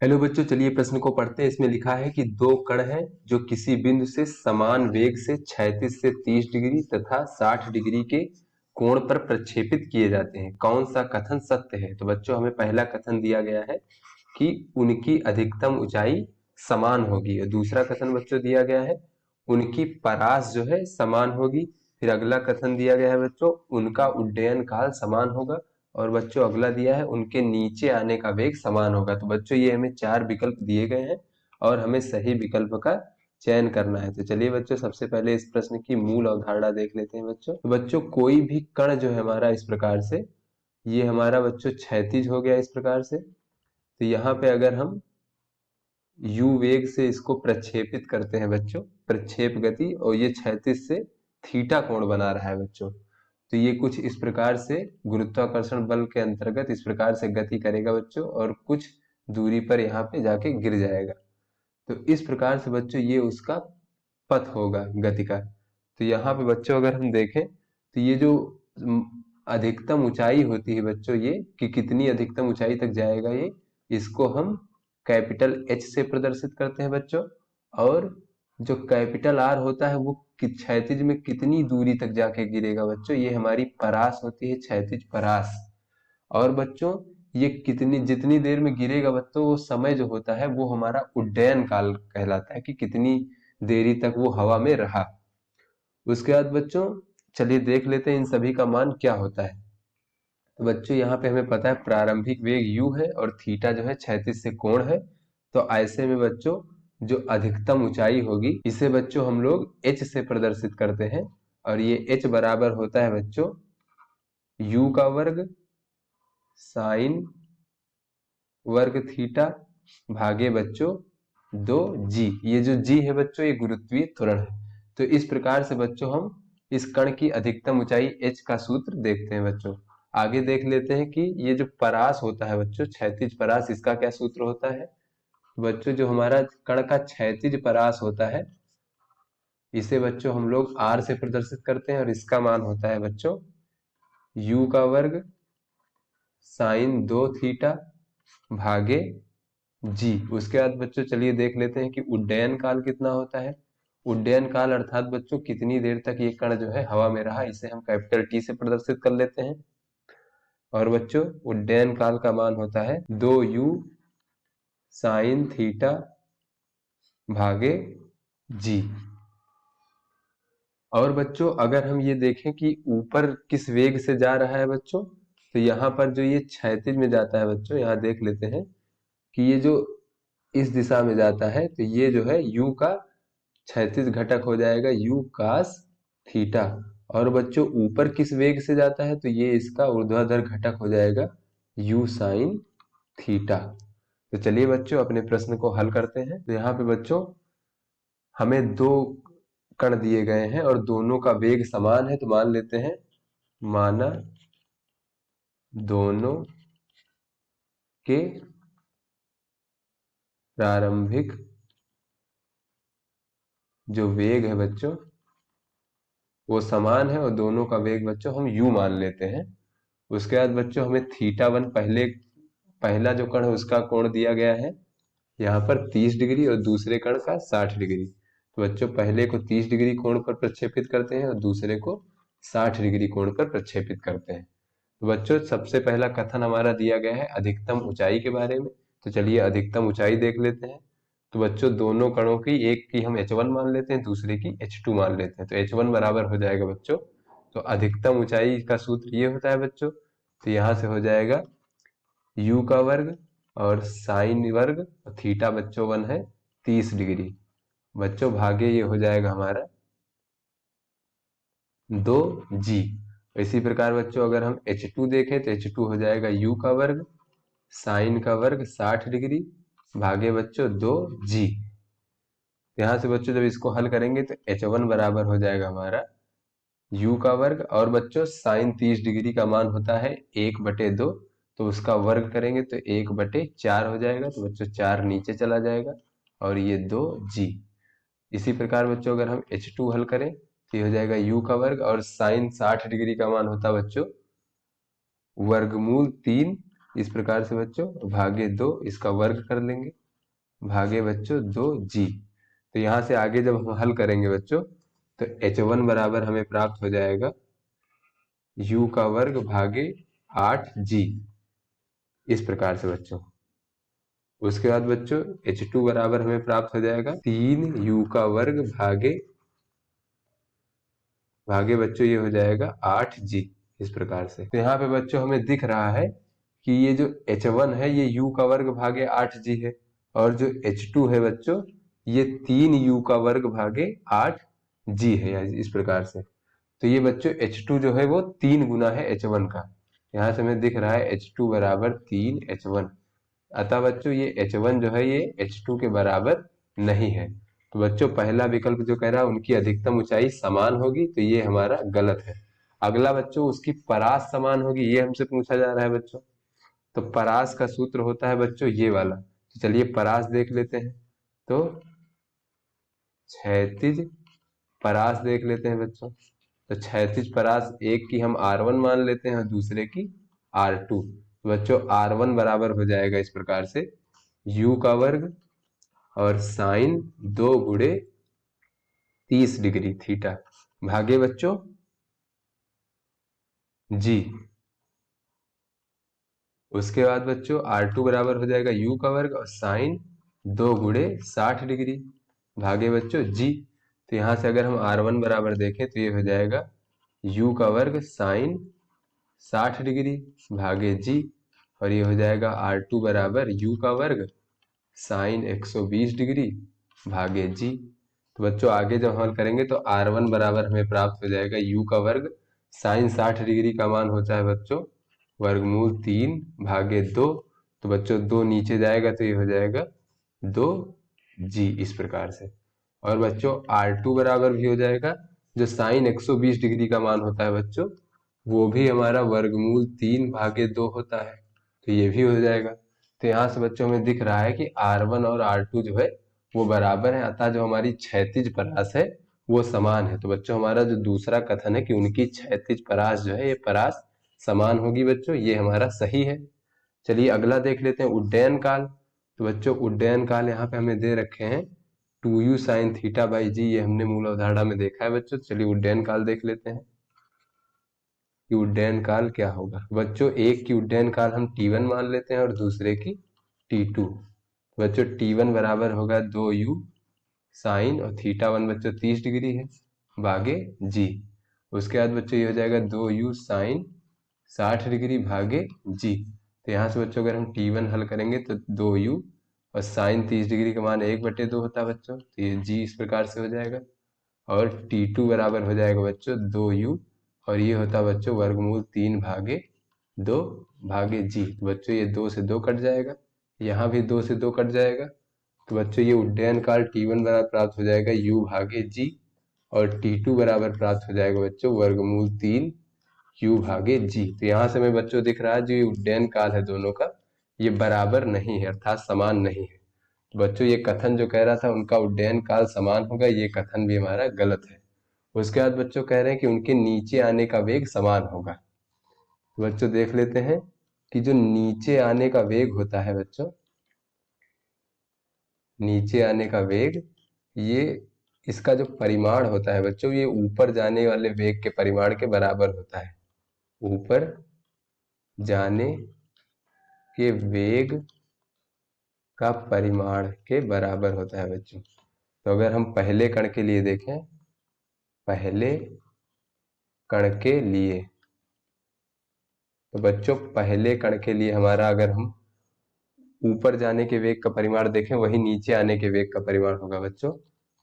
Hello बच्चों, चलिए प्रश्न को पढ़ते हैं। इसमें लिखा है कि दो कण हैं जो किसी बिंदु से समान वेग से क्षैतिज से 30 डिग्री तथा 60 डिग्री के कोण पर प्रक्षेपित किए जाते हैं। कौन सा कथन सत्य है? तो बच्चों हमें पहला कथन दिया गया है कि उनकी अधिकतम ऊंचाई समान होगी, और दूसरा कथन बच्चों दिया गया है उनकी परास जो है समान होगी। फिर अगला कथन दिया गया है बच्चों उनका उड्डयन काल समान होगा, और बच्चों अगला दिया है उनके नीचे आने का वेग समान होगा। तो बच्चों ये हमें चार विकल्प दिए गए हैं और हमें सही विकल्प का चयन करना है। तो चलिए बच्चों सबसे पहले इस प्रश्न की मूल अवधारणा देख लेते हैं। बच्चों तो बच्चों कोई भी कण जो है हमारा इस प्रकार से, ये हमारा बच्चों क्षैतिज हो गया इस प्रकार से। तो यहाँ पे अगर हम u वेग से इसको प्रक्षेपित करते हैं बच्चों, प्रक्षेप गति, और ये क्षैतिज से थीटा कोण बना रहा है बच्चों। तो ये कुछ इस प्रकार से गुरुत्वाकर्षण बल के अंतर्गत इस प्रकार से गति करेगा बच्चों, और कुछ दूरी पर यहाँ पे जाके गिर जाएगा। तो इस प्रकार से बच्चों ये उसका पथ होगा गति का। तो यहाँ पे बच्चों अगर हम देखें तो ये जो अधिकतम ऊंचाई होती है बच्चों, ये कि कितनी अधिकतम ऊंचाई तक जाएगा ये, इसको हम कैपिटल H से प्रदर्शित करते हैं बच्चों। और जो कैपिटल R होता है वो क्षैतिज में कितनी दूरी तक जाके गिरेगा बच्चों, ये हमारी परास होती है, क्षैतिज परास। और बच्चों ये कितनी जितनी देर में गिरेगा बच्चों, वो समय जो होता है वो हमारा उड्डयन काल कहलाता है कि कितनी देरी तक वो हवा में रहा। उसके बाद बच्चों चलिए देख लेते हैं इन सभी का मान क्या होता है। तो बच्चों यहाँ पे हमें पता है प्रारंभिक वेग u है और थीटा जो है क्षैतिज से कोण है। तो ऐसे में बच्चों जो अधिकतम ऊंचाई होगी इसे बच्चों हम लोग h से प्रदर्शित करते हैं, और ये h बराबर होता है बच्चों u का वर्ग साइन वर्ग थीटा भागे बच्चों 2g। ये जो g है बच्चों ये गुरुत्वीय त्वरण है। तो इस प्रकार से बच्चों हम इस कण की अधिकतम ऊंचाई h का सूत्र देखते हैं बच्चों। आगे देख लेते हैं कि ये जो परास होता है बच्चों, क्षैतिज परास, इसका क्या सूत्र होता है। बच्चों जो हमारा कण का क्षैतिज परास होता है इसे बच्चों हम लोग r से प्रदर्शित करते हैं, और इसका मान होता है बच्चों u का वर्ग साइन 2 थीटा भागे जी। उसके बाद बच्चों चलिए देख लेते हैं कि उड्डयन काल कितना होता है। उड्डयन काल अर्थात बच्चों कितनी देर तक ये कण जो है हवा में रहा, इसे हम कैपिटल टी से प्रदर्शित कर लेते हैं। और बच्चों उड्डयन काल का मान होता है 2u साइन थीटा भागे जी। और बच्चों अगर हम ये देखें कि ऊपर किस वेग से जा रहा है बच्चों, तो यहाँ पर जो ये क्षैतिज में जाता है बच्चों, यहाँ देख लेते हैं कि ये जो इस दिशा में जाता है तो ये जो है u का क्षैतिज घटक हो जाएगा u कास थीटा। और बच्चों ऊपर किस वेग से जाता है तो ये इसका ऊर्ध्वाधर घटक हो जाएगा u साइन थीटा। तो चलिए बच्चों अपने प्रश्न को हल करते हैं। तो यहाँ पे बच्चों हमें दो कण दिए गए हैं और दोनों का वेग समान है, तो मान लेते हैं माना दोनों के प्रारंभिक जो वेग है बच्चों वो समान है, और दोनों का वेग बच्चों हम u मान लेते हैं। उसके बाद बच्चों हमें थीटा वन पहला जो कण है उसका कोण दिया गया है यहाँ पर 30 डिग्री और दूसरे कण का 60 डिग्री। तो बच्चों पहले को 30 डिग्री कोण पर प्रक्षेपित करते हैं और दूसरे को 60 डिग्री कोण पर प्रक्षेपित करते हैं। तो बच्चों सबसे पहला कथन हमारा दिया गया है अधिकतम ऊंचाई के बारे में। तो चलिए अधिकतम ऊंचाई देख लेते हैं। तो बच्चों दोनों कणों की, एक की हम h1 मान लेते हैं, दूसरे की h2 मान लेते हैं। तो h1 बराबर हो जाएगा बच्चों, तो अधिकतम ऊंचाई का सूत्र ये होता है बच्चों, तो यहाँ से हो जाएगा u का वर्ग और साइन वर्ग, थीटा बच्चों 1 है 30 डिग्री बच्चों, भागे ये हो जाएगा हमारा 2g। इसी प्रकार बच्चों अगर हम h2 देखें तो h2 हो जाएगा u का वर्ग साइन का वर्ग 60 डिग्री भागे बच्चों 2g। यहाँ से बच्चों जब इसको हल करेंगे तो h1 बराबर हो जाएगा हमारा u का वर्ग, और बच्चों साइन 30 डिग्री का मान होता है 1/2, तो उसका वर्ग करेंगे तो 1/4 हो जाएगा। तो बच्चों 4 नीचे चला जाएगा और ये 2g। इसी प्रकार बच्चों अगर हम h2 हल करें तो ये हो जाएगा u का वर्ग, और साइन 60 डिग्री का मान होता है बच्चों वर्गमूल 3 इस प्रकार से बच्चों, भागे 2 इसका वर्ग कर लेंगे, भागे बच्चों 2g। तो यहाँ से आगे जब हम हल करेंगे बच्चों, तो h1 बराबर हमें प्राप्त हो जाएगा u का वर्ग भागे 8g, इस प्रकार से बच्चों। उसके बाद बच्चों h2 बराबर हमें प्राप्त हो जाएगा 3u का वर्ग भागे भागे बच्चों ये हो जाएगा 8g, इस प्रकार से। तो यहाँ पे बच्चों हमें दिख रहा है कि ये जो h1 है ये u का वर्ग भागे 8g है, और जो h2 है बच्चों ये 3u का वर्ग भागे 8g है, इस प्रकार से। तो ये बच्चों h2 जो है वो 3 गुना है h1 का। यहाँ से हमें दिख रहा है h2 बराबर 3h1। अतः बच्चों ये h1 जो है ये h2 के बराबर नहीं है। तो बच्चों पहला विकल्प जो कह रहा है उनकी अधिकतम ऊंचाई समान होगी, तो ये हमारा गलत है। अगला बच्चों उसकी परास समान होगी, ये हमसे पूछा जा रहा है बच्चों। तो परास का सूत्र होता है बच्चों ये वाला। तो चलिए परास देख लेते हैं। तो क्षैतिज परास देख लेते हैं बच्चों। तो क्षैतिज परास एक की हम R1 मान लेते हैं और दूसरे की R2। तो बच्चों R1 बराबर हो जाएगा इस प्रकार से u का वर्ग और साइन 2 गुणे 30 डिग्री थीटा भागे बच्चों g। उसके बाद बच्चों R2 बराबर हो जाएगा u का वर्ग और साइन 2 गुणे 60 डिग्री भागे बच्चों g। तो यहाँ से अगर हम R1 बराबर देखें तो ये हो जाएगा u का वर्ग साइन 60 डिग्री भागे g, और ये हो जाएगा R2 बराबर u का वर्ग साइन 120 डिग्री भागे g। तो बच्चों आगे जब हल करेंगे तो R1 बराबर हमें प्राप्त हो जाएगा u का वर्ग साइन 60 डिग्री का मान होता है बच्चों वर्गमूल 3 भागे 2। तो बच्चों 2 नीचे जाएगा तो ये हो जाएगा 2g, इस प्रकार से। और बच्चों R2 बराबर भी हो जाएगा जो साइन 120 डिग्री का मान होता है बच्चों, वो भी हमारा वर्गमूल 3 भागे 2 होता है, तो ये भी हो जाएगा। तो यहाँ से बच्चों हमें दिख रहा है कि R1 और R2 जो है वो बराबर है, अतः जो हमारी क्षैतिज परास है वो समान है। तो बच्चों हमारा जो दूसरा कथन है कि उनकी क्षैतिज परास जो है ये परास समान होगी बच्चों, ये हमारा सही है। चलिए अगला देख लेते हैं उड्डयन काल। तो बच्चों उड्डयन काल यहाँ पे हमें दे रखे हैं 2u साइन थीटा बाई जी, ये हमने मूल अवधारणा में देखा है बच्चों। चलिए उड्डयन काल देख लेते हैं कि उड्डयन काल क्या होगा। बच्चों एक की उड्डयन काल हम t1 मान लेते हैं और दूसरे की t2। बच्चों t1 बराबर होगा 2u साइन और थीटा 1 बच्चों 30 डिग्री है भागे g। उसके बाद बच्चों ये हो जाएगा 2u साइन 60 डिग्री भागे g। तो यहाँ से बच्चों अगर हम t1 हल करेंगे तो 2u और साइन 30 डिग्री का मान 1/2 होता है बच्चों, तो ये g इस प्रकार से हो जाएगा। और t2 बराबर हो जाएगा बच्चों 2u और ये होता है बच्चों वर्गमूल 3 भागे 2 भागे g। तो बच्चों ये 2 से 2 कट जाएगा, यहाँ भी 2 से 2 कट जाएगा। तो बच्चों ये उड्डयन काल t1 बराबर प्राप्त हो जाएगा u भागे g, और t2 बराबर प्राप्त हो जाएगा बच्चों वर्गमूल 3 u भागे g। तो यहाँ से हमें बच्चों दिख रहा है जो ये उड्डयन काल है दोनों का ये बराबर नहीं है, अर्थात समान नहीं है। तो बच्चों ये कथन जो कह रहा था उनका उड्डयन काल समान होगा, ये कथन भी हमारा गलत है। उसके बाद बच्चों कह रहे हैं कि उनके नीचे आने का वेग समान होगा। तो बच्चों देख लेते हैं कि जो नीचे आने का वेग होता है बच्चों, नीचे आने का वेग ये इसका जो परिमाण होता है बच्चों ये ऊपर जाने वाले वेग के परिमाण के बराबर होता है। ऊपर जाने के वेग का परिमाण के बराबर होता है बच्चों। तो अगर हम पहले कण के लिए देखें, पहले कण के लिए, तो बच्चों पहले कण के लिए हमारा अगर हम ऊपर जाने के वेग का परिमाण देखें वही नीचे आने के वेग का परिमाण होगा बच्चों।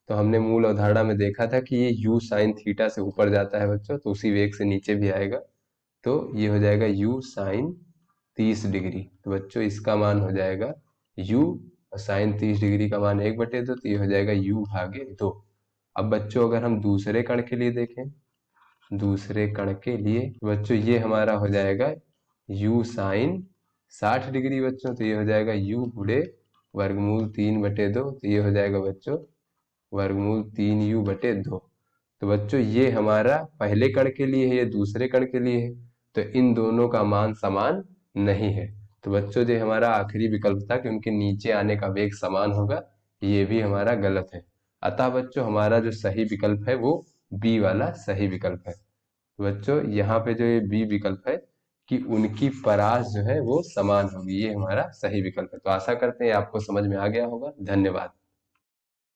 तो हमने मूल अवधारणा में देखा था कि ये u साइन थीटा से ऊपर जाता है बच्चों, तो उसी वेग से नीचे भी आएगा। तो ये हो जाएगा u साइन 30 डिग्री। तो बच्चों इसका मान हो जाएगा u और साइन 30 डिग्री का मान 1/2, तो ये हो जाएगा u भागे 2। अब बच्चों अगर हम दूसरे कण के लिए देखें, दूसरे कण के लिए बच्चों ये हमारा हो जाएगा u साइन 60 डिग्री बच्चों, तो ये हो जाएगा u गुणे वर्गमूल 3/2। तो ये हो जाएगा बच्चों वर्गमूल 3u/2। तो बच्चों ये हमारा पहले कण के लिए है, ये दूसरे कण के लिए है, तो इन दोनों का मान समान नहीं है। तो बच्चों जो हमारा आखिरी विकल्प था कि उनके नीचे आने का वेग समान होगा, ये भी हमारा गलत है। अतः बच्चों हमारा जो सही विकल्प है वो बी वाला सही विकल्प है। तो बच्चों यहाँ पे जो ये बी विकल्प है कि उनकी परास जो है वो समान होगी, ये हमारा सही विकल्प है। तो आशा करते हैं आपको समझ में आ गया होगा। धन्यवाद।